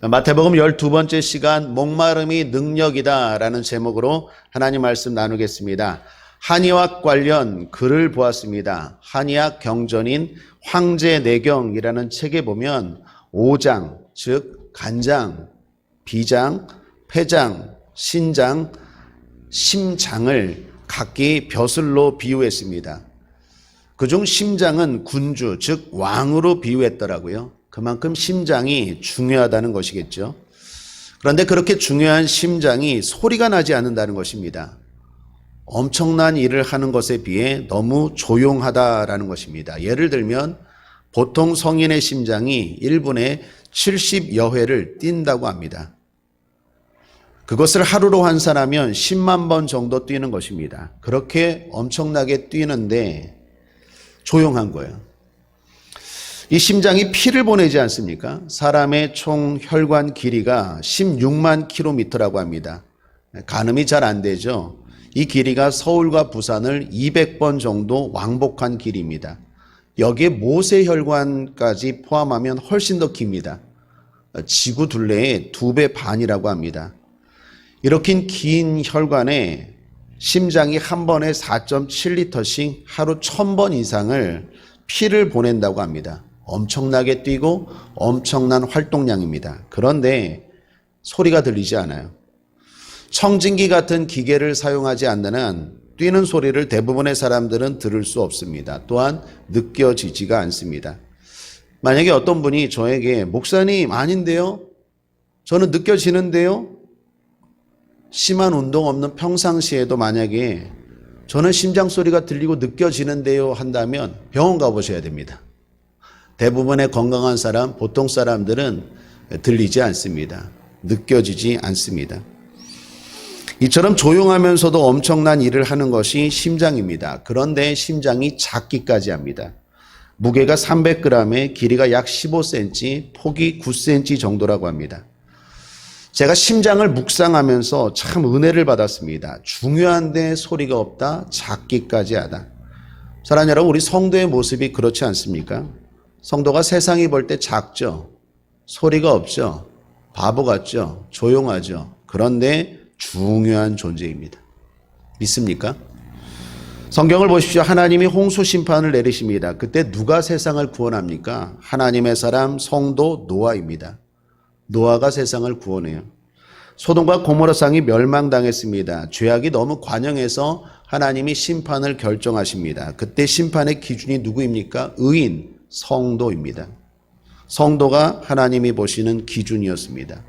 마태복음 12번째 시간 목마름이 능력이다 라는 제목으로 하나님 말씀 나누겠습니다. 한의학 관련 글을 보았습니다. 한의학 경전인 황제내경이라는 책에 보면 오장, 즉 간장, 비장, 폐장, 신장, 심장을 각기 벼슬로 비유했습니다. 그중 심장은 군주, 즉 왕으로 비유했더라고요. 그만큼 심장이 중요하다는 것이겠죠. 그런데 그렇게 중요한 심장이 소리가 나지 않는다는 것입니다. 엄청난 일을 하는 것에 비해 너무 조용하다라는 것입니다. 예를 들면 보통 성인의 심장이 1분에 70여 회를 뛴다고 합니다. 그것을 하루로 환산하면 10만 번 정도 뛰는 것입니다. 그렇게 엄청나게 뛰는데 조용한 거예요. 이 심장이 피를 보내지 않습니까? 사람의 총 혈관 길이가 16만 킬로미터라고 합니다. 가늠이 잘 안 되죠. 이 길이가 서울과 부산을 200번 정도 왕복한 길이입니다. 여기에 모세혈관까지 포함하면 훨씬 더 깁니다. 지구 둘레의 2배 반이라고 합니다. 이렇게 긴 혈관에 심장이 한 번에 4.7리터씩 하루 1000번 이상을 피를 보낸다고 합니다. 엄청나게 뛰고 엄청난 활동량입니다. 그런데 소리가 들리지 않아요. 청진기 같은 기계를 사용하지 않는 한 뛰는 소리를 대부분의 사람들은 들을 수 없습니다. 또한 느껴지지가 않습니다. 만약에 어떤 분이 저에게 목사님 아닌데요? 저는 느껴지는데요? 심한 운동 없는 평상시에도 만약에 저는 심장 소리가 들리고 느껴지는데요 한다면 병원 가보셔야 됩니다. 대부분의 건강한 사람, 보통 사람들은 들리지 않습니다. 느껴지지 않습니다. 이처럼 조용하면서도 엄청난 일을 하는 것이 심장입니다. 그런데 심장이 작기까지 합니다. 무게가 300g에 길이가 약 15cm, 폭이 9cm 정도라고 합니다. 제가 심장을 묵상하면서 참 은혜를 받았습니다. 중요한데 소리가 없다, 작기까지 하다. 사랑하는 여러분, 우리 성도의 모습이 그렇지 않습니까? 성도가 세상이 볼 때 작죠. 소리가 없죠. 바보 같죠. 조용하죠. 그런데 중요한 존재입니다. 믿습니까? 성경을 보십시오. 하나님이 홍수 심판을 내리십니다. 그때 누가 세상을 구원합니까? 하나님의 사람 성도 노아입니다. 노아가 세상을 구원해요. 소돔과 고모라 상이 멸망당했습니다. 죄악이 너무 관영해서 하나님이 심판을 결정하십니다. 그때 심판의 기준이 누구입니까? 의인, 성도입니다. 성도가 하나님이 보시는 기준이었습니다.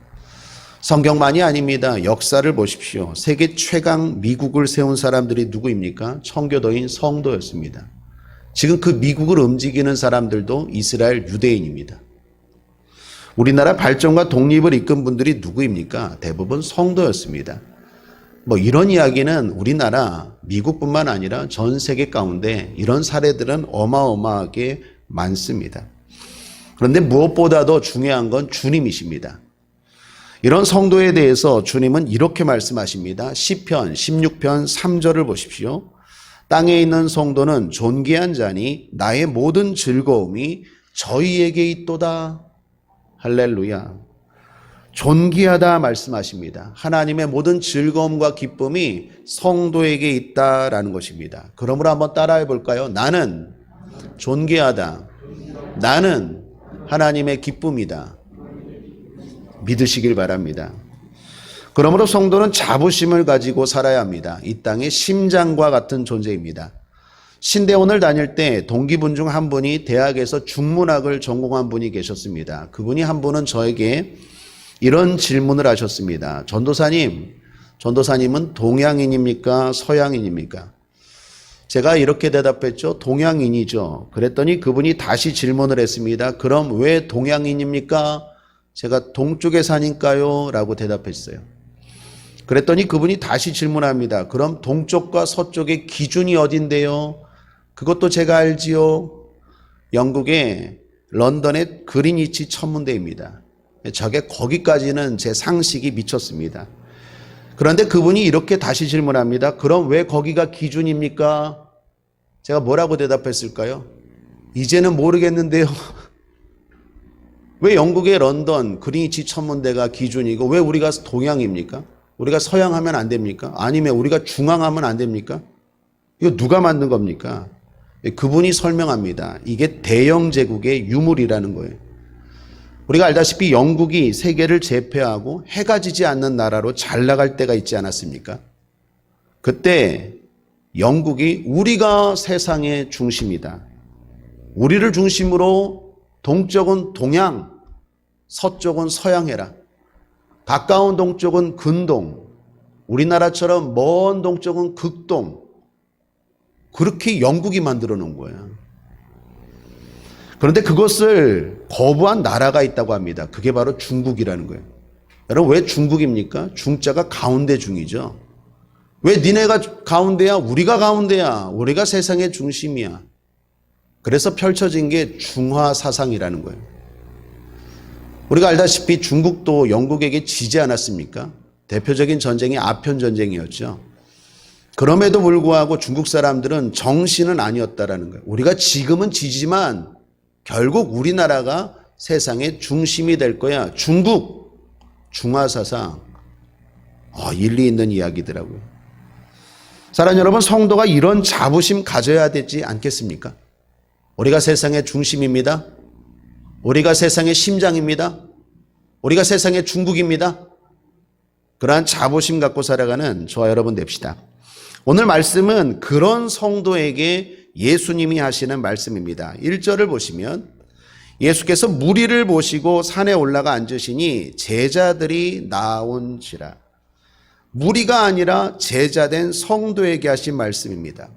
성경만이 아닙니다. 역사를 보십시오. 세계 최강 미국을 세운 사람들이 누구입니까? 청교도인 성도였습니다. 지금 그 미국을 움직이는 사람들도 이스라엘 유대인입니다. 우리나라 발전과 독립을 이끈 분들이 누구입니까? 대부분 성도였습니다. 이런 이야기는 우리나라, 미국뿐만 아니라 전 세계 가운데 이런 사례들은 어마어마하게 많습니다. 그런데 무엇보다도 중요한 건 주님이십니다. 이런 성도에 대해서 주님은 이렇게 말씀하십니다. 시편 16편 3절을 보십시오. 땅에 있는 성도는 존귀한 자니 나의 모든 즐거움이 저희에게 있도다. 할렐루야. 존귀하다 말씀하십니다. 하나님의 모든 즐거움과 기쁨이 성도에게 있다라는 것입니다. 그러므로 한번 따라해 볼까요? 나는 존귀하다. 나는 하나님의 기쁨이다. 믿으시길 바랍니다. 그러므로 성도는 자부심을 가지고 살아야 합니다. 이 땅의 심장과 같은 존재입니다. 신대원을 다닐 때 동기분 중 한 분이 대학에서 중문학을 전공한 분이 계셨습니다. 그분이 한 분은 저에게 이런 질문을 하셨습니다. 전도사님은 동양인입니까? 서양인입니까? 제가 이렇게 대답했죠. 동양인이죠. 그랬더니 그분이 다시 질문을 했습니다. 그럼 왜 동양인입니까? 제가 동쪽에 사니까요? 라고 대답했어요. 그랬더니 그분이 다시 질문합니다. 그럼 동쪽과 서쪽의 기준이 어딘데요? 그것도 제가 알지요. 영국의 런던의 그린위치 천문대입니다. 저게 거기까지는 제 상식이 미쳤습니다. 그런데 그분이 이렇게 다시 질문합니다. 그럼 왜 거기가 기준입니까? 제가 뭐라고 대답했을까요? 이제는 모르겠는데요. 왜 영국의 런던, 그리니치 천문대가 기준이고 왜 우리가 동양입니까? 우리가 서양하면 안 됩니까? 아니면 우리가 중앙하면 안 됩니까? 이거 누가 만든 겁니까? 그분이 설명합니다. 이게 대영 제국의 유물이라는 거예요. 우리가 알다시피 영국이 세계를 제패하고 해가 지지 않는 나라로 잘 나갈 때가 있지 않았습니까? 그때 영국이 우리가 세상의 중심이다. 우리를 중심으로 동쪽은 동양, 서쪽은 서양해라. 가까운 동쪽은 근동, 우리나라처럼 먼 동쪽은 극동. 그렇게 영국이 만들어 놓은 거예요. 그런데 그것을 거부한 나라가 있다고 합니다. 그게 바로 중국이라는 거예요. 여러분, 왜 중국입니까? 중자가 가운데 중이죠. 왜 니네가 가운데야? 우리가 가운데야. 우리가 세상의 중심이야. 그래서 펼쳐진 게 중화 사상이라는 거예요. 우리가 알다시피 중국도 영국에게 지지 않았습니까? 대표적인 전쟁이 아편 전쟁이었죠. 그럼에도 불구하고 중국 사람들은 정신은 아니었다라는 거예요. 우리가 지금은 지지만 결국 우리나라가 세상의 중심이 될 거야. 중국, 중화 사상. 일리 있는 이야기더라고요. 사랑하는 여러분, 성도가 이런 자부심 가져야 되지 않겠습니까? 우리가 세상의 중심입니다. 우리가 세상의 심장입니다. 우리가 세상의 중국입니다. 그러한 자부심 갖고 살아가는 저와 여러분 됩시다. 오늘 말씀은 그런 성도에게 예수님이 하시는 말씀입니다. 1절을 보시면 예수께서 무리를 모시고 산에 올라가 앉으시니 제자들이 나온지라. 무리가 아니라 제자된 성도에게 하신 말씀입니다.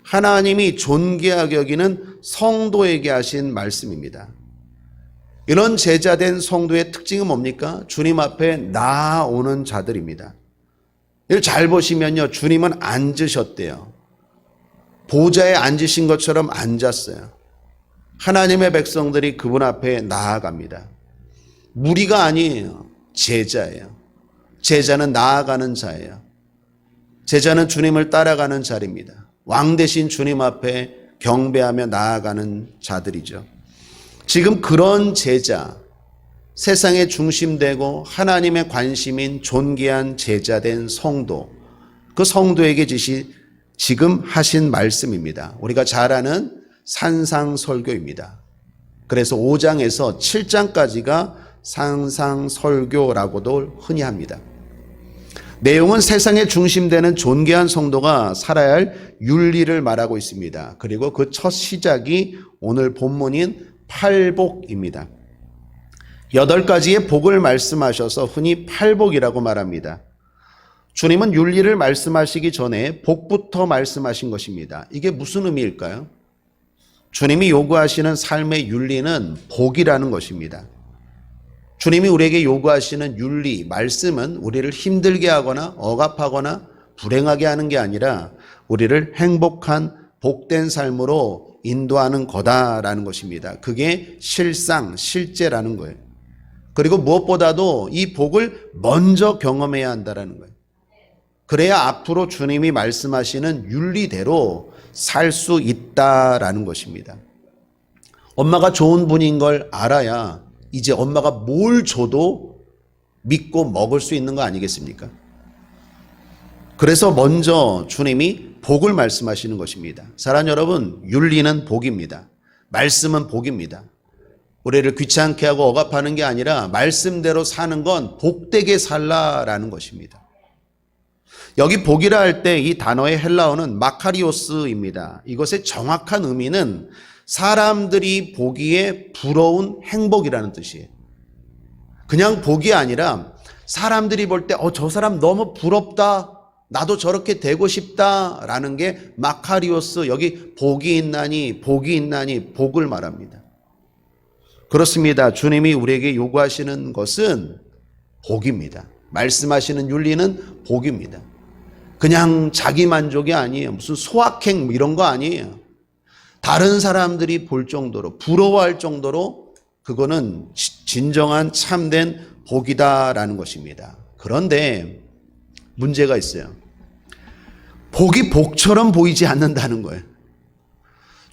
하나님이 존귀하게 여기는 성도에게 하신 말씀입니다. 이런 제자된 성도의 특징은 뭡니까? 주님 앞에 나아오는 자들입니다. 이걸 잘 보시면요, 주님은 앉으셨대요. 보좌에 앉으신 것처럼 앉았어요. 하나님의 백성들이 그분 앞에 나아갑니다. 무리가 아니에요. 제자예요. 제자는 나아가는 자예요. 제자는 주님을 따라가는 자리입니다. 왕 대신 주님 앞에 경배하며 나아가는 자들이죠. 지금 그런 제자, 세상의 중심되고 하나님의 관심인 존귀한 제자된 성도, 그 성도에게 지금 하신 말씀입니다. 우리가 잘 아는 산상설교입니다. 그래서 5장에서 7장까지가 산상설교라고도 흔히 합니다. 내용은 세상의 중심되는 존귀한 성도가 살아야 할 윤리를 말하고 있습니다. 그리고 그 첫 시작이 오늘 본문인 팔복입니다. 8가지의 복을 말씀하셔서 흔히 팔복이라고 말합니다. 주님은 윤리를 말씀하시기 전에 복부터 말씀하신 것입니다. 이게 무슨 의미일까요? 주님이 요구하시는 삶의 윤리는 복이라는 것입니다. 주님이 우리에게 요구하시는 윤리, 말씀은 우리를 힘들게 하거나 억압하거나 불행하게 하는 게 아니라 우리를 행복한 복된 삶으로 인도하는 거다라는 것입니다. 그게 실상, 실제라는 거예요. 그리고 무엇보다도 이 복을 먼저 경험해야 한다는 거예요. 그래야 앞으로 주님이 말씀하시는 윤리대로 살 수 있다라는 것입니다. 엄마가 좋은 분인 걸 알아야 이제 엄마가 뭘 줘도 믿고 먹을 수 있는 거 아니겠습니까? 그래서 먼저 주님이 복을 말씀하시는 것입니다. 사랑하는 여러분, 윤리는 복입니다. 말씀은 복입니다. 우리를 귀찮게 하고 억압하는 게 아니라 말씀대로 사는 건 복되게 살라라는 것입니다. 여기 복이라 할 때 이 단어의 헬라어는 마카리오스입니다. 이것의 정확한 의미는 사람들이 보기에 부러운 행복이라는 뜻이에요. 그냥 복이 아니라 사람들이 볼 때 저 사람 너무 부럽다, 나도 저렇게 되고 싶다라는 게 마카리오스, 여기 복이 있나니 복을 말합니다. 그렇습니다. 주님이 우리에게 요구하시는 것은 복입니다. 말씀하시는 윤리는 복입니다. 그냥 자기 만족이 아니에요. 무슨 소확행 이런 거 아니에요. 다른 사람들이 볼 정도로, 부러워할 정도로 그거는 진정한 참된 복이다라는 것입니다. 그런데 문제가 있어요. 복이 복처럼 보이지 않는다는 거예요.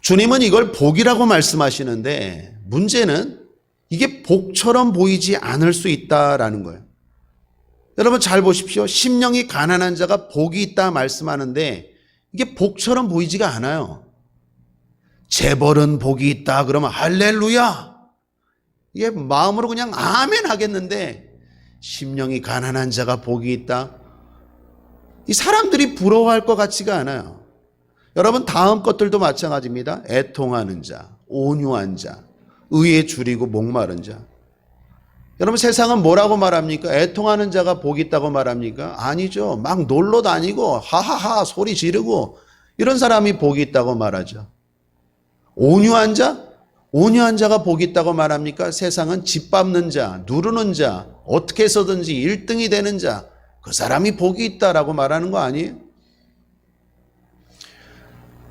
주님은 이걸 복이라고 말씀하시는데 문제는 이게 복처럼 보이지 않을 수 있다라는 거예요. 여러분 잘 보십시오. 심령이 가난한 자가 복이 있다 말씀하는데 이게 복처럼 보이지가 않아요. 재벌은 복이 있다 그러면 할렐루야. 이게 마음으로 그냥 아멘 하겠는데 심령이 가난한 자가 복이 있다. 이 사람들이 부러워할 것 같지가 않아요. 여러분 다음 것들도 마찬가지입니다. 애통하는 자, 온유한 자, 의에 줄이고 목마른 자. 여러분 세상은 뭐라고 말합니까? 애통하는 자가 복이 있다고 말합니까? 아니죠. 막 놀러 다니고 하하하 소리 지르고 이런 사람이 복이 있다고 말하죠. 온유한 자? 온유한 자가 복이 있다고 말합니까? 세상은 집 밟는 자, 누르는 자, 어떻게 해서든지 1등이 되는 자, 그 사람이 복이 있다라고 말하는 거 아니에요?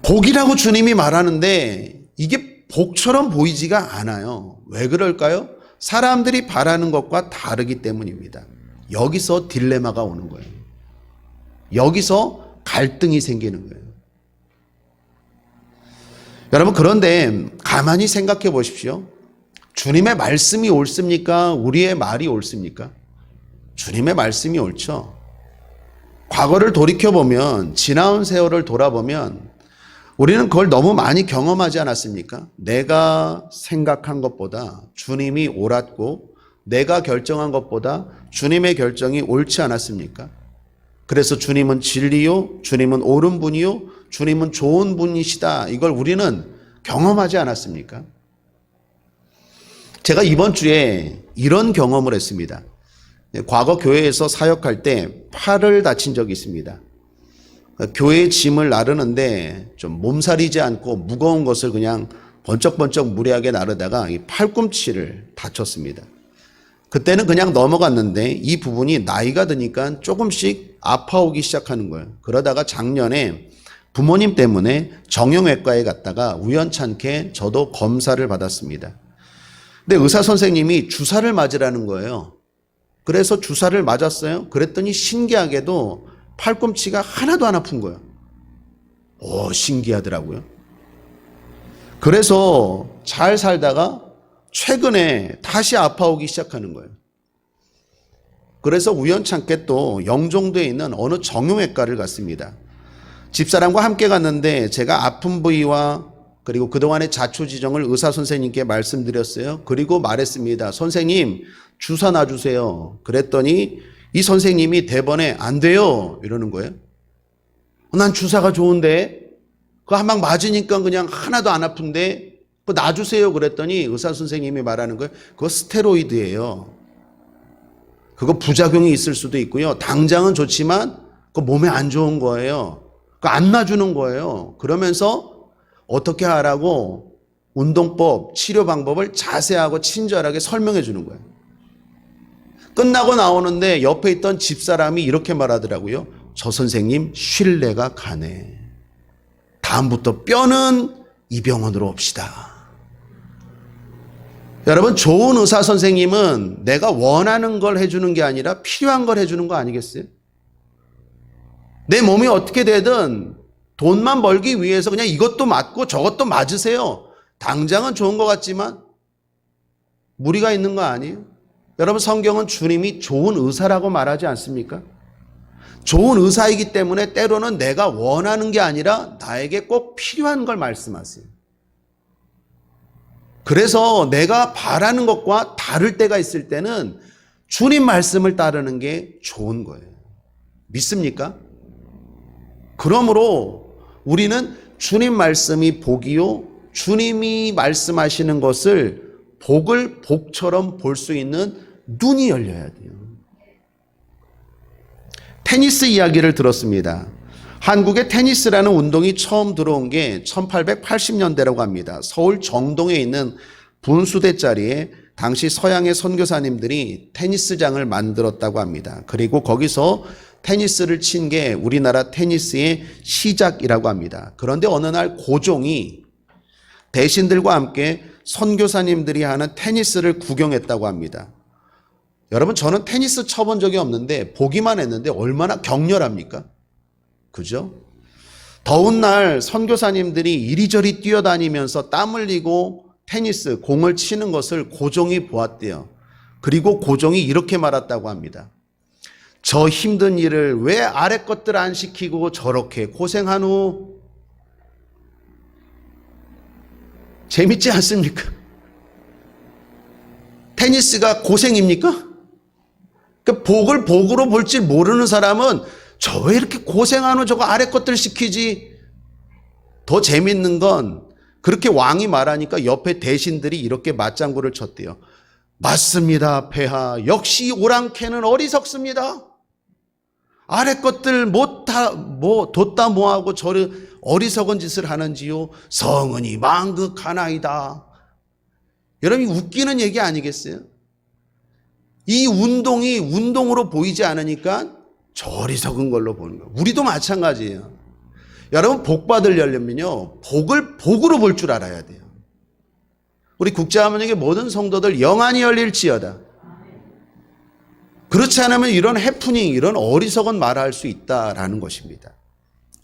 복이라고 주님이 말하는데 이게 복처럼 보이지가 않아요. 왜 그럴까요? 사람들이 바라는 것과 다르기 때문입니다. 여기서 딜레마가 오는 거예요. 여기서 갈등이 생기는 거예요. 여러분 그런데 가만히 생각해 보십시오. 주님의 말씀이 옳습니까? 우리의 말이 옳습니까? 주님의 말씀이 옳죠. 과거를 돌이켜보면 지나온 세월을 돌아보면 우리는 그걸 너무 많이 경험하지 않았습니까? 내가 생각한 것보다 주님이 옳았고 내가 결정한 것보다 주님의 결정이 옳지 않았습니까? 그래서 주님은 진리요, 주님은 옳은 분이요, 주님은 좋은 분이시다. 이걸 우리는 경험하지 않았습니까? 제가 이번 주에 이런 경험을 했습니다. 과거 교회에서 사역할 때 팔을 다친 적이 있습니다. 교회 짐을 나르는데 좀 몸살이지 않고 무거운 것을 그냥 번쩍번쩍 무리하게 나르다가 이 팔꿈치를 다쳤습니다. 그때는 그냥 넘어갔는데 이 부분이 나이가 드니까 조금씩 아파오기 시작하는 거예요. 그러다가 작년에 부모님 때문에 정형외과에 갔다가 우연찮게 저도 검사를 받았습니다. 근데 의사 선생님이 주사를 맞으라는 거예요. 그래서 주사를 맞았어요. 그랬더니 신기하게도 팔꿈치가 하나도 안 아픈 거예요. 신기하더라고요. 그래서 잘 살다가 최근에 다시 아파오기 시작하는 거예요. 그래서 우연찮게 또 영종도에 있는 어느 정형외과를 갔습니다. 집사람과 함께 갔는데 제가 아픈 부위와 그리고 그동안의 자초지정을 의사 선생님께 말씀드렸어요. 그리고 말했습니다. 선생님 주사 놔주세요. 그랬더니 이 선생님이 대번에 안 돼요 이러는 거예요. 난 주사가 좋은데 그거 한 방 맞으니까 그냥 하나도 안 아픈데 그거 놔주세요 그랬더니 의사 선생님이 말하는 거예요. 그거 스테로이드예요. 그거 부작용이 있을 수도 있고요. 당장은 좋지만 그거 몸에 안 좋은 거예요. 그거 안 놔주는 거예요. 그러면서 어떻게 하라고 운동법, 치료 방법을 자세하고 친절하게 설명해 주는 거예요. 끝나고 나오는데 옆에 있던 집사람이 이렇게 말하더라고요. 저 선생님 신뢰가 가네. 다음부터 뼈는 이 병원으로 옵시다. 여러분 좋은 의사 선생님은 내가 원하는 걸 해주는 게 아니라 필요한 걸 해주는 거 아니겠어요? 내 몸이 어떻게 되든 돈만 벌기 위해서 그냥 이것도 맞고 저것도 맞으세요. 당장은 좋은 것 같지만 무리가 있는 거 아니에요? 여러분 성경은 주님이 좋은 의사라고 말하지 않습니까? 좋은 의사이기 때문에 때로는 내가 원하는 게 아니라 나에게 꼭 필요한 걸 말씀하세요. 그래서 내가 바라는 것과 다를 때가 있을 때는 주님 말씀을 따르는 게 좋은 거예요. 믿습니까? 그러므로 우리는 주님 말씀이 복이요, 주님이 말씀하시는 것을 복을 복처럼 볼 수 있는 눈이 열려야 돼요. 테니스 이야기를 들었습니다. 한국에 테니스라는 운동이 처음 들어온 게 1880년대라고 합니다. 서울 정동에 있는 분수대 자리에 당시 서양의 선교사님들이 테니스장을 만들었다고 합니다. 그리고 거기서 테니스를 친 게 우리나라 테니스의 시작이라고 합니다. 그런데 어느 날 고종이 대신들과 함께 선교사님들이 하는 테니스를 구경했다고 합니다. 여러분 저는 테니스 쳐본 적이 없는데 보기만 했는데 얼마나 격렬합니까? 그죠? 더운 날 선교사님들이 이리저리 뛰어다니면서 땀 흘리고 테니스 공을 치는 것을 고종이 보았대요. 그리고 고종이 이렇게 말했다고 합니다. 저 힘든 일을 왜 아래 것들 안 시키고 저렇게 고생하노? 재밌지 않습니까? 테니스가 고생입니까? 그러니까 복을 복으로 볼 줄 모르는 사람은 저 왜 이렇게 고생하노? 저거 아래 것들 시키지. 더 재밌는 건 그렇게 왕이 말하니까 옆에 대신들이 이렇게 맞장구를 쳤대요. 맞습니다, 폐하. 역시 오랑캐는 어리석습니다. 아래 것들 뒀다 뭐하고 저를 어리석은 짓을 하는지요. 성은이 망극하나이다. 여러분, 웃기는 얘기 아니겠어요? 이 운동이 운동으로 보이지 않으니까 저 어리석은 걸로 보는 거예요. 우리도 마찬가지예요. 여러분, 복 받으려면요, 복을 복으로 볼 줄 알아야 돼요. 우리 국제화문역의 모든 성도들 영안이 열릴지어다. 그렇지 않으면 이런 해프닝, 이런 어리석은 말을 할 수 있다라는 것입니다.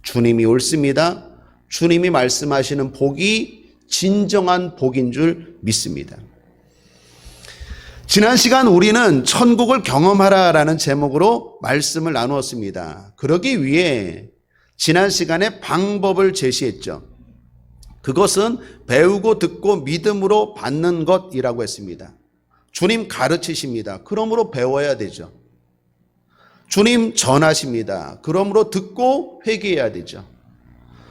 주님이 옳습니다. 주님이 말씀하시는 복이 진정한 복인 줄 믿습니다. 지난 시간 우리는 천국을 경험하라라는 제목으로 말씀을 나누었습니다. 그러기 위해 지난 시간에 방법을 제시했죠. 그것은 배우고 듣고 믿음으로 받는 것이라고 했습니다. 주님 가르치십니다. 그러므로 배워야 되죠. 주님 전하십니다. 그러므로 듣고 회개해야 되죠.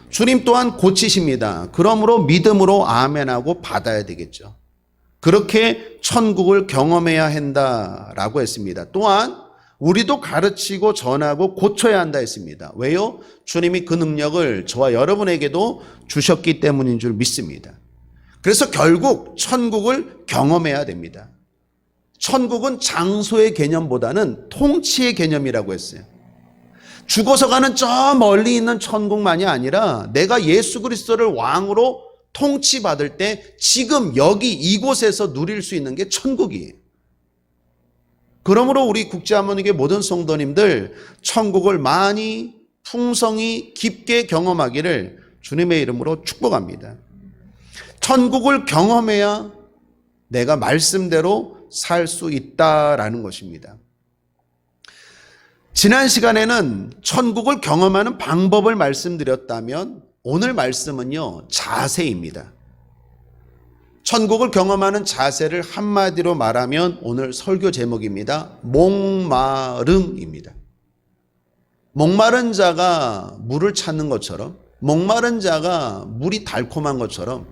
주님 또한 고치십니다. 그러므로 믿음으로 아멘하고 받아야 되겠죠. 그렇게 천국을 경험해야 한다라고 했습니다. 또한 우리도 가르치고 전하고 고쳐야 한다 했습니다. 왜요? 주님이 그 능력을 저와 여러분에게도 주셨기 때문인 줄 믿습니다. 그래서 결국 천국을 경험해야 됩니다. 천국은 장소의 개념보다는 통치의 개념이라고 했어요. 죽어서 가는 저 멀리 있는 천국만이 아니라 내가 예수 그리스도를 왕으로 통치받을 때 지금 여기 이곳에서 누릴 수 있는 게 천국이에요. 그러므로 우리 국제화문역의 모든 성도님들 천국을 많이 풍성히 깊게 경험하기를 주님의 이름으로 축복합니다. 천국을 경험해야 내가 말씀대로 살 수 있다라는 것입니다. 지난 시간에는 천국을 경험하는 방법을 말씀드렸다면 오늘 말씀은요, 자세입니다. 천국을 경험하는 자세를 한마디로 말하면 오늘 설교 제목입니다. 목마름입니다. 목마른 자가 물을 찾는 것처럼, 목마른 자가 물이 달콤한 것처럼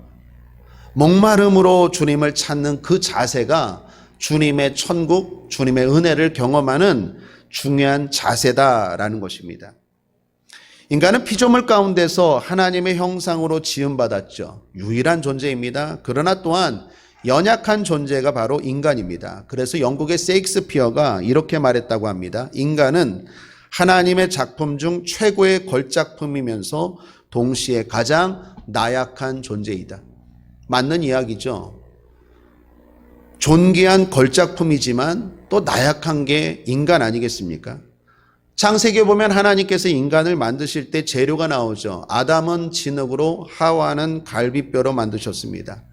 목마름으로 주님을 찾는 그 자세가 주님의 천국, 주님의 은혜를 경험하는 중요한 자세다라는 것입니다. 인간은 피조물 가운데서 하나님의 형상으로 지음받았죠. 유일한 존재입니다. 그러나 또한 연약한 존재가 바로 인간입니다. 그래서 영국의 세익스피어가 이렇게 말했다고 합니다. 인간은 하나님의 작품 중 최고의 걸작품이면서 동시에 가장 나약한 존재이다. 맞는 이야기죠. 존귀한 걸작품이지만 또 나약한 게 인간 아니겠습니까? 창세기에 보면 하나님께서 인간을 만드실 때 재료가 나오죠. 아담은 진흙으로, 하와는 갈비뼈로 만드셨습니다.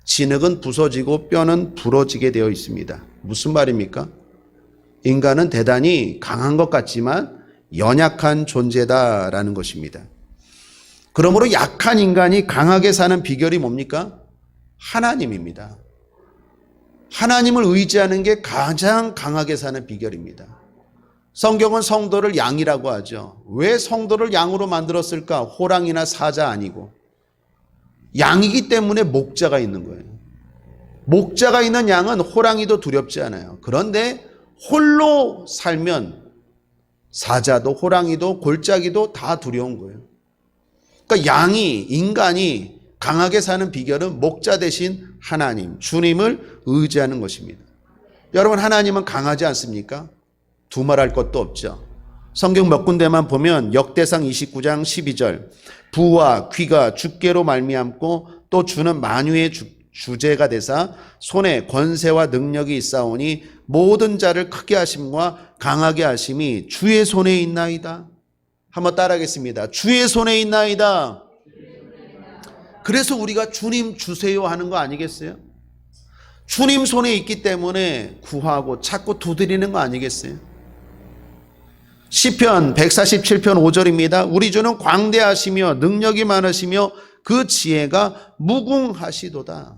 진흙은 부서지고 뼈는 부러지게 되어 있습니다. 무슨 말입니까? 인간은 대단히 강한 것 같지만 연약한 존재다라는 것입니다. 그러므로 약한 인간이 강하게 사는 비결이 뭡니까? 하나님입니다. 하나님을 의지하는 게 가장 강하게 사는 비결입니다. 성경은 성도를 양이라고 하죠. 왜 성도를 양으로 만들었을까? 호랑이나 사자 아니고 양이기 때문에 목자가 있는 거예요. 목자가 있는 양은 호랑이도 두렵지 않아요. 그런데 홀로 살면 사자도 호랑이도 골짜기도 다 두려운 거예요. 그러니까 인간이 강하게 사는 비결은 목자 대신 하나님, 주님을 의지하는 것입니다. 여러분, 하나님은 강하지 않습니까? 두말할 것도 없죠. 성경 몇 군데만 보면 역대상 29장 12절 부와 귀가 주께로 말미암고 또 주는 만유의 주제가 되사 손에 권세와 능력이 있사오니 모든 자를 크게 하심과 강하게 하심이 주의 손에 있나이다. 한번 따라하겠습니다. 주의 손에 있나이다. 그래서 우리가 주님 주세요 하는 거 아니겠어요? 주님 손에 있기 때문에 구하고 찾고 두드리는 거 아니겠어요? 시편 147편 5절입니다. 우리 주는 광대하시며 능력이 많으시며 그 지혜가 무궁하시도다.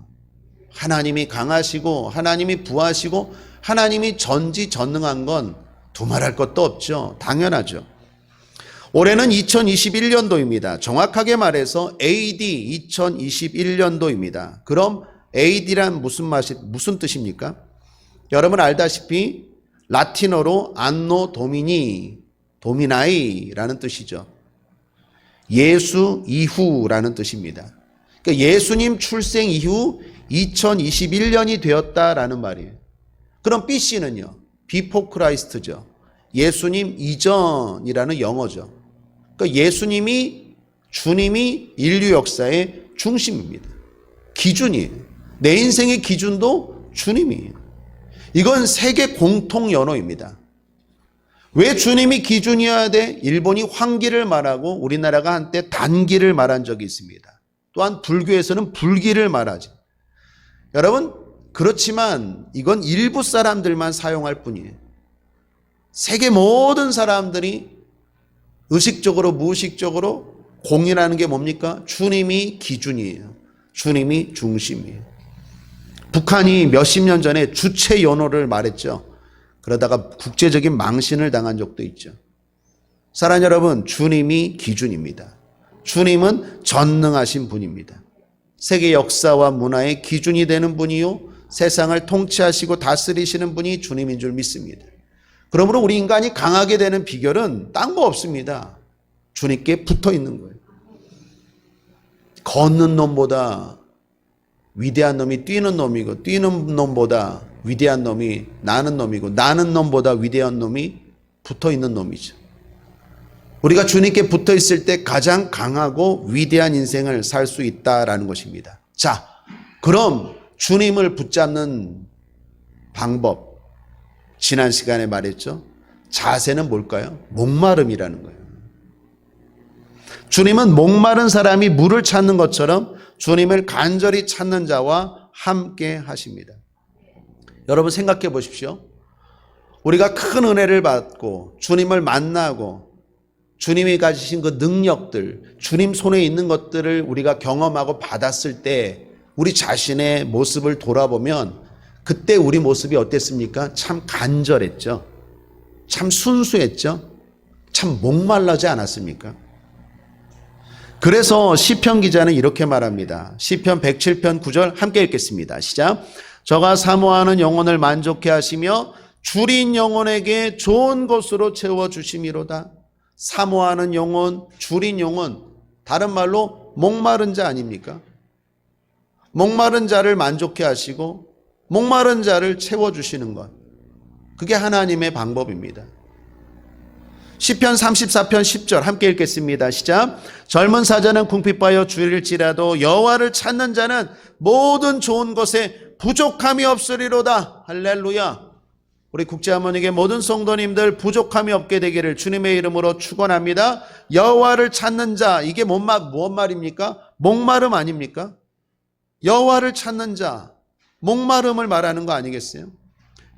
하나님이 강하시고 하나님이 부하시고 하나님이 전지전능한 건 두말할 것도 없죠. 당연하죠. 올해는 2021년도입니다. 정확하게 말해서 AD 2021년도입니다. 그럼 AD란 무슨 뜻입니까? 여러분 알다시피 라틴어로 안노 도미나이라는 뜻이죠. 예수 이후라는 뜻입니다. 그러니까 예수님 출생 이후 2021년이 되었다라는 말이에요. 그럼 BC는요? Before Christ죠. 예수님 이전이라는 영어죠. 그러니까 주님이 인류 역사의 중심입니다. 기준이에요. 내 인생의 기준도 주님이에요. 이건 세계 공통 연호입니다. 왜 주님이 기준이어야 돼? 일본이 황기를 말하고 우리나라가 한때 단기를 말한 적이 있습니다. 또한 불교에서는 불기를 말하지. 여러분, 그렇지만 이건 일부 사람들만 사용할 뿐이에요. 세계 모든 사람들이 의식적으로 무의식적으로 공인하는 게 뭡니까? 주님이 기준이에요. 주님이 중심이에요. 북한이 몇십 년 전에 주체 연호를 말했죠. 그러다가 국제적인 망신을 당한 적도 있죠. 사랑하는 여러분, 주님이 기준입니다. 주님은 전능하신 분입니다. 세계 역사와 문화의 기준이 되는 분이요, 세상을 통치하시고 다스리시는 분이 주님인 줄 믿습니다. 그러므로 우리 인간이 강하게 되는 비결은 딴 거 없습니다. 주님께 붙어 있는 거예요. 걷는 놈보다 위대한 놈이 뛰는 놈이고, 뛰는 놈보다 위대한 놈이 나는 놈이고, 나는 놈보다 위대한 놈이 붙어 있는 놈이죠. 우리가 주님께 붙어 있을 때 가장 강하고 위대한 인생을 살 수 있다라는 것입니다. 자, 그럼 주님을 붙잡는 방법, 지난 시간에 말했죠. 자세는 뭘까요? 목마름이라는 거예요. 주님은 목마른 사람이 물을 찾는 것처럼 주님을 간절히 찾는 자와 함께 하십니다. 여러분 생각해 보십시오. 우리가 큰 은혜를 받고 주님을 만나고 주님이 가지신 그 능력들, 주님 손에 있는 것들을 우리가 경험하고 받았을 때 우리 자신의 모습을 돌아보면 그때 우리 모습이 어땠습니까? 참 간절했죠. 참 순수했죠. 참 목말라지 않았습니까? 그래서 시편 기자는 이렇게 말합니다. 시편 107편 9절 함께 읽겠습니다. 시작. 저가 사모하는 영혼을 만족해 하시며 줄인 영혼에게 좋은 것으로 채워주심이로다. 사모하는 영혼, 줄인 영혼, 다른 말로 목마른 자 아닙니까? 목마른 자를 만족해 하시고 목마른 자를 채워주시는 것, 그게 하나님의 방법입니다. 시편 34편 10절 함께 읽겠습니다. 시작. 젊은 사자는 궁핍하여 줄일지라도 여호와를 찾는 자는 모든 좋은 것에 부족함이 없으리로다. 할렐루야. 우리 국제하모니의 모든 성도님들 부족함이 없게 되기를 주님의 이름으로 축원합니다. 여호와를 찾는 자, 이게 뭔 말입니까? 목마름 아닙니까? 여호와를 찾는 자, 목마름을 말하는 거 아니겠어요?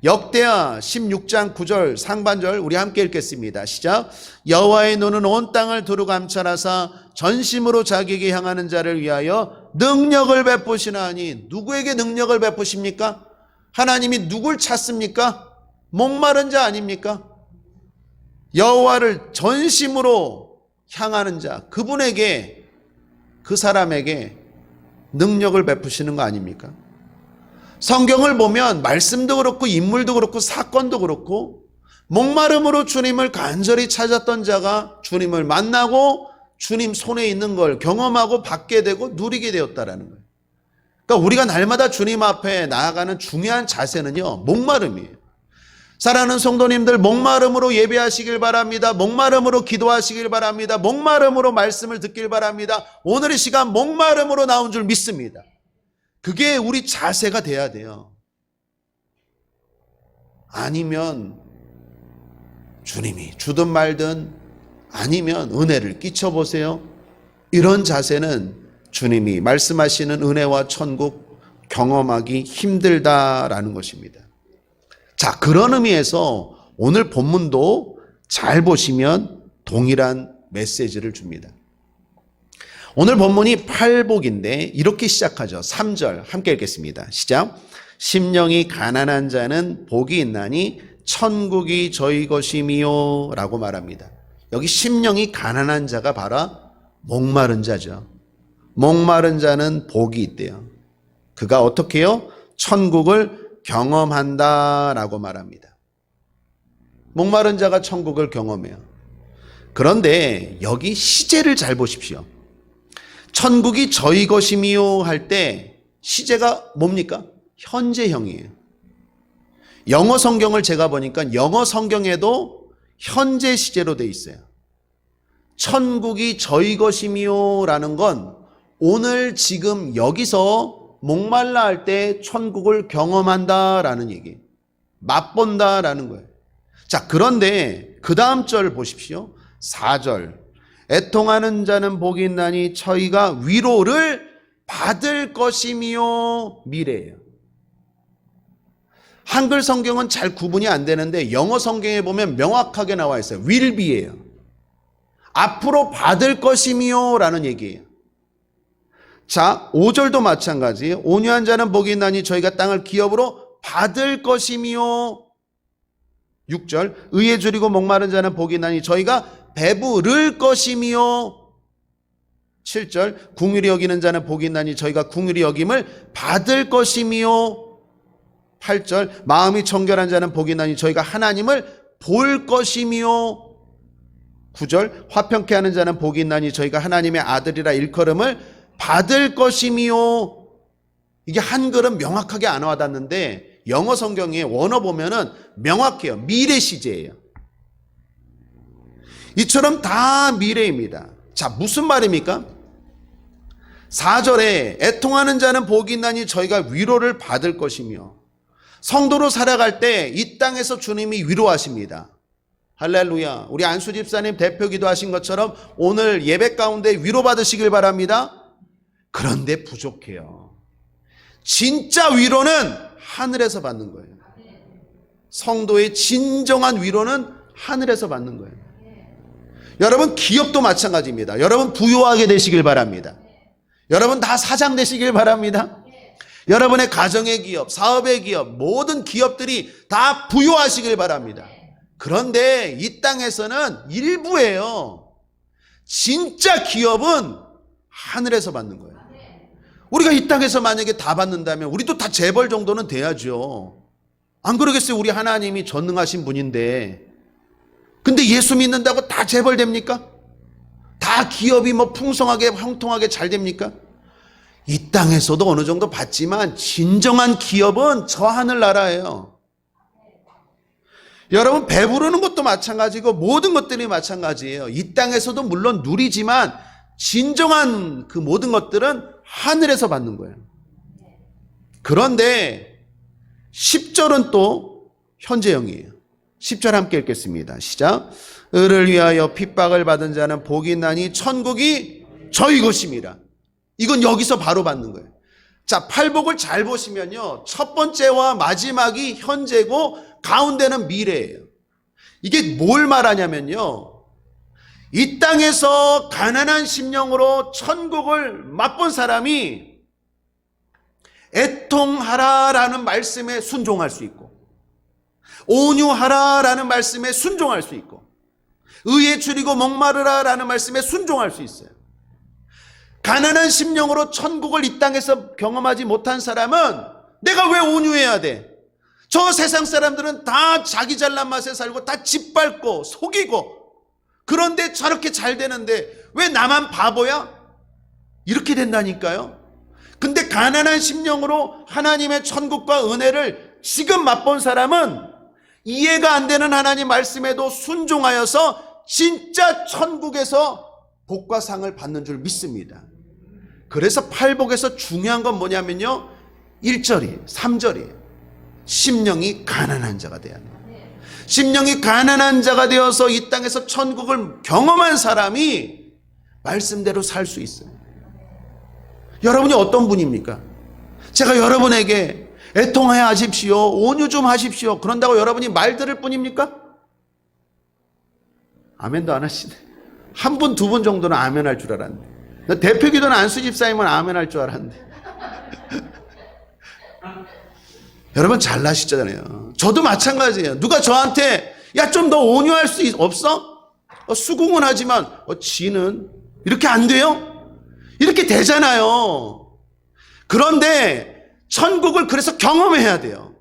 역대하 16장 9절 상반절 우리 함께 읽겠습니다. 시작. 여호와의 눈은 온 땅을 두루 감찰하사 전심으로 자기에게 향하는 자를 위하여 능력을 베푸시나니. 누구에게 능력을 베푸십니까? 하나님이 누굴 찾습니까? 목마른 자 아닙니까? 여호와를 전심으로 향하는 자, 그분에게, 그 사람에게 능력을 베푸시는 거 아닙니까? 성경을 보면 말씀도 그렇고 인물도 그렇고 사건도 그렇고 목마름으로 주님을 간절히 찾았던 자가 주님을 만나고 주님 손에 있는 걸 경험하고 받게 되고 누리게 되었다라는 거예요. 그러니까 우리가 날마다 주님 앞에 나아가는 중요한 자세는요, 목마름이에요. 사랑하는 성도님들, 목마름으로 예배하시길 바랍니다. 목마름으로 기도하시길 바랍니다. 목마름으로 말씀을 듣길 바랍니다. 오늘 이 시간 목마름으로 나온 줄 믿습니다. 그게 우리 자세가 돼야 돼요. 아니면 주님이 주든 말든, 아니면 은혜를 끼쳐보세요. 이런 자세는 주님이 말씀하시는 은혜와 천국 경험하기 힘들다라는 것입니다. 자, 그런 의미에서 오늘 본문도 잘 보시면 동일한 메시지를 줍니다. 오늘 본문이 팔복인데 이렇게 시작하죠. 3절 함께 읽겠습니다. 시작. 심령이 가난한 자는 복이 있나니 천국이 저희 것이미요 라고 말합니다. 여기 심령이 가난한 자가 바로 목마른 자죠. 목마른 자는 복이 있대요. 그가 어떻게 해요? 천국을 경험한다라고 말합니다. 목마른 자가 천국을 경험해요. 그런데 여기 시제를 잘 보십시오. 천국이 저희 것이미요 할 때 시제가 뭡니까? 현재형이에요. 영어 성경을 제가 보니까 영어 성경에도 현재 시제로 돼 있어요. 천국이 저희 것이미요 라는 건 오늘 지금 여기서 목말라 할 때 천국을 경험한다라는 얘기예요. 맛본다라는 거예요. 자, 그런데 그 다음 절 보십시오. 4절. 애통하는 자는 복이 있나니 저희가 위로를 받을 것이미요. 미래예요. 한글 성경은 잘 구분이 안 되는데 영어 성경에 보면 명확하게 나와 있어요. will be예요. 앞으로 받을 것이미요 라는 얘기예요. 자, 5절도 마찬가지예요. 온유한 자는 복이 있나니 저희가 땅을 기업으로 받을 것이미요. 6절. 의에 줄이고 목마른 자는 복이 있나니 저희가 배부를 것이미요. 7절. 긍휼히 여기는 자는 복이 있나니 저희가 긍휼히 여김을 받을 것이미요. 8절. 마음이 청결한 자는 복이 있나니 저희가 하나님을 볼 것이미요. 9절. 화평케 하는 자는 복이 있나니 저희가 하나님의 아들이라 일컬음을 받을 것이미요. 이게 한글은 명확하게 안 와닿는데 영어 성경에 원어 보면은 명확해요. 미래 시제예요. 이처럼 다 미래입니다. 자, 무슨 말입니까? 4절에 애통하는 자는 복이 있나니 저희가 위로를 받을 것이며, 성도로 살아갈 때 이 땅에서 주님이 위로하십니다. 할렐루야. 우리 안수 집사님 대표 기도하신 것처럼 오늘 예배 가운데 위로받으시길 바랍니다. 그런데 부족해요. 진짜 위로는 하늘에서 받는 거예요. 성도의 진정한 위로는 하늘에서 받는 거예요. 여러분, 기업도 마찬가지입니다. 여러분 부유하게 되시길 바랍니다. 여러분 다 사장 되시길 바랍니다. 여러분의 가정의 기업, 사업의 기업, 모든 기업들이 다 부유하시길 바랍니다. 그런데 이 땅에서는 일부예요. 진짜 기업은 하늘에서 받는 거예요. 우리가 이 땅에서 만약에 다 받는다면 우리도 다 재벌 정도는 돼야죠. 안 그러겠어요? 우리 하나님이 전능하신 분인데. 근데 예수 믿는다고 다 재벌 됩니까? 다 기업이 뭐 풍성하게 형통하게 잘 됩니까? 이 땅에서도 어느 정도 받지만 진정한 기업은 저 하늘나라예요. 여러분, 배부르는 것도 마찬가지고 모든 것들이 마찬가지예요. 이 땅에서도 물론 누리지만 진정한 그 모든 것들은 하늘에서 받는 거예요. 그런데 10절은 또 현재형이에요. 10절 함께 읽겠습니다. 시작. 을을 위하여 핍박을 받은 자는 복이 있나니 천국이 저희 것입니다. 이건 여기서 바로 받는 거예요. 자, 팔복을 잘 보시면요, 첫 번째와 마지막이 현재고 가운데는 미래예요. 이게 뭘 말하냐면요, 이 땅에서 가난한 심령으로 천국을 맛본 사람이 애통하라라는 말씀에 순종할 수 있고, 온유하라라는 말씀에 순종할 수 있고, 의에 줄이고 목마르라라는 말씀에 순종할 수 있어요. 가난한 심령으로 천국을 이 땅에서 경험하지 못한 사람은 내가 왜 온유해야 돼? 저 세상 사람들은 다 자기 잘난 맛에 살고 다 짓밟고 속이고, 그런데 저렇게 잘 되는데 왜 나만 바보야? 이렇게 된다니까요. 근데 가난한 심령으로 하나님의 천국과 은혜를 지금 맛본 사람은 이해가 안 되는 하나님 말씀에도 순종하여서 진짜 천국에서 복과 상을 받는 줄 믿습니다. 그래서 팔복에서 중요한 건 뭐냐면요, 1절이에요. 3절이에요. 심령이 가난한 자가 돼야 돼요. 심령이 가난한 자가 되어서 이 땅에서 천국을 경험한 사람이 말씀대로 살 수 있어요. 여러분이 어떤 분입니까? 제가 여러분에게 애통해 하십시오, 온유 좀 하십시오, 그런다고 여러분이 말 들을 뿐입니까? 아멘도 안 하시네. 한 분, 두 분 정도는 아멘 할 줄 알았는데, 대표기도는 안수 집사님은 아멘 할 줄 알았는데. 여러분 잘나시잖아요. 저도 마찬가지예요. 누가 저한테 야 좀 더 온유할 수 없어? 수긍은 하지만 지는 이렇게 안 돼요? 이렇게 되잖아요. 그런데 천국을 그래서 경험해야 돼요.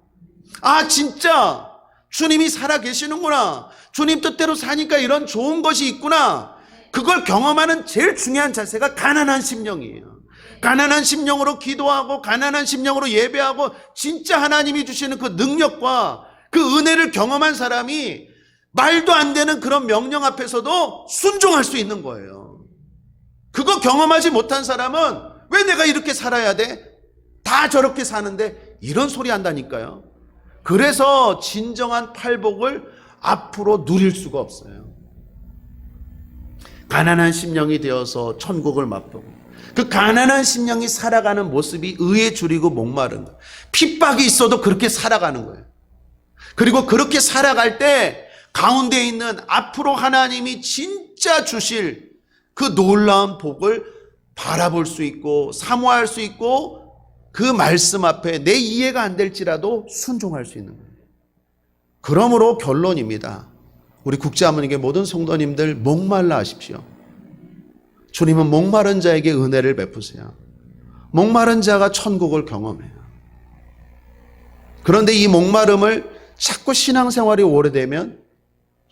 아, 진짜 주님이 살아 계시는구나, 주님 뜻대로 사니까 이런 좋은 것이 있구나. 그걸 경험하는 제일 중요한 자세가 가난한 심령이에요. 가난한 심령으로 기도하고 가난한 심령으로 예배하고 진짜 하나님이 주시는 그 능력과 그 은혜를 경험한 사람이 말도 안 되는 그런 명령 앞에서도 순종할 수 있는 거예요. 그거 경험하지 못한 사람은 왜 내가 이렇게 살아야 돼? 다 저렇게 사는데, 이런 소리 한다니까요. 그래서 진정한 팔복을 앞으로 누릴 수가 없어요. 가난한 심령이 되어서 천국을 맛보고, 그 가난한 심령이 살아가는 모습이 의에 줄이고 목마른 거예요. 핍박이 있어도 그렇게 살아가는 거예요. 그리고 그렇게 살아갈 때 가운데 있는 앞으로 하나님이 진짜 주실 그 놀라운 복을 바라볼 수 있고 사모할 수 있고, 그 말씀 앞에 내 이해가 안 될지라도 순종할 수 있는 거예요. 그러므로 결론입니다. 우리 국제하모니께 모든 성도님들 목말라 하십시오. 주님은 목마른 자에게 은혜를 베푸세요. 목마른 자가 천국을 경험해요. 그런데 이 목마름을 자꾸 신앙생활이 오래되면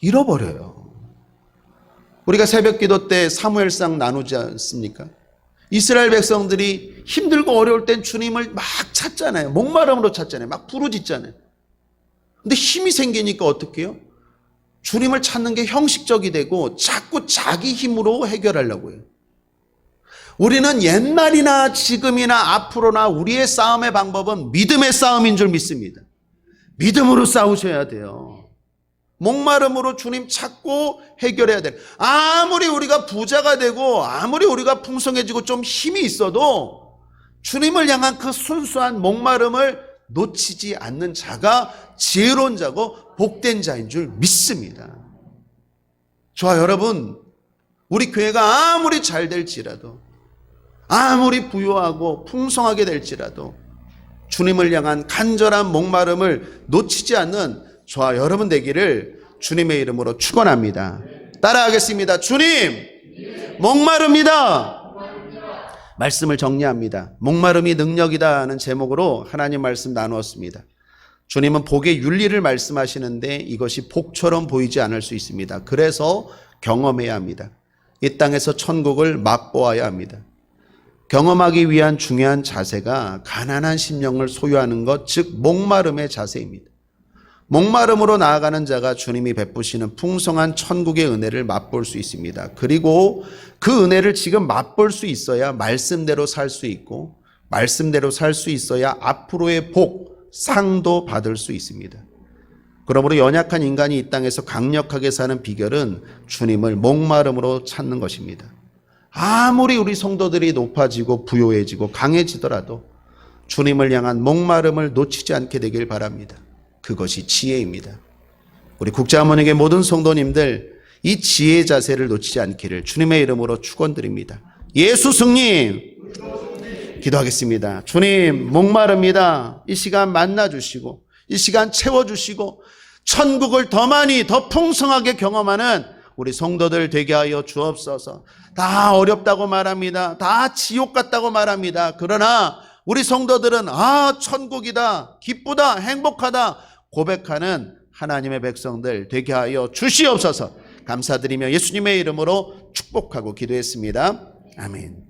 잃어버려요. 우리가 새벽기도 때 사무엘상 나누지 않습니까? 이스라엘 백성들이 힘들고 어려울 땐 주님을 막 찾잖아요. 목마름으로 찾잖아요. 막 부르짖잖아요. 근데 힘이 생기니까 어떻게 해요? 주님을 찾는 게 형식적이 되고 자꾸 자기 힘으로 해결하려고 해요. 우리는 옛날이나 지금이나 앞으로나 우리의 싸움의 방법은 믿음의 싸움인 줄 믿습니다. 믿음으로 싸우셔야 돼요. 목마름으로 주님 찾고 해결해야 돼요. 아무리 우리가 부자가 되고 아무리 우리가 풍성해지고 좀 힘이 있어도 주님을 향한 그 순수한 목마름을 놓치지 않는 자가 지혜로운 자고 복된 자인 줄 믿습니다. 저와 여러분, 우리 교회가 아무리 잘 될지라도, 아무리 부유하고 풍성하게 될지라도 주님을 향한 간절한 목마름을 놓치지 않는 저와 여러분 되기를 주님의 이름으로 축원합니다. 따라하겠습니다. 주님, 목마릅니다. 말씀을 정리합니다. 목마름이 능력이다 하는 제목으로 하나님 말씀 나누었습니다. 주님은 복의 윤리를 말씀하시는데 이것이 복처럼 보이지 않을 수 있습니다. 그래서 경험해야 합니다. 이 땅에서 천국을 맛보아야 합니다. 경험하기 위한 중요한 자세가 가난한 심령을 소유하는 것, 즉 목마름의 자세입니다. 목마름으로 나아가는 자가 주님이 베푸시는 풍성한 천국의 은혜를 맛볼 수 있습니다. 그리고 그 은혜를 지금 맛볼 수 있어야 말씀대로 살 수 있고, 말씀대로 살 수 있어야 앞으로의 복, 상도 받을 수 있습니다. 그러므로 연약한 인간이 이 땅에서 강력하게 사는 비결은 주님을 목마름으로 찾는 것입니다. 아무리 우리 성도들이 높아지고 부요해지고 강해지더라도 주님을 향한 목마름을 놓치지 않게 되길 바랍니다. 그것이 지혜입니다. 우리 국제하모니께 모든 성도님들 이 지혜의 자세를 놓치지 않기를 주님의 이름으로 축원드립니다. 예수 승리! 기도하겠습니다. 주님, 목마릅니다. 이 시간 만나주시고 이 시간 채워주시고 천국을 더 많이 더 풍성하게 경험하는 우리 성도들 되게 하여 주옵소서. 다 어렵다고 말합니다. 다 지옥 같다고 말합니다. 그러나 우리 성도들은 천국이다, 기쁘다, 행복하다 고백하는 하나님의 백성들 되게 하여 주시옵소서. 감사드리며 예수님의 이름으로 축복하고 기도했습니다. 아멘.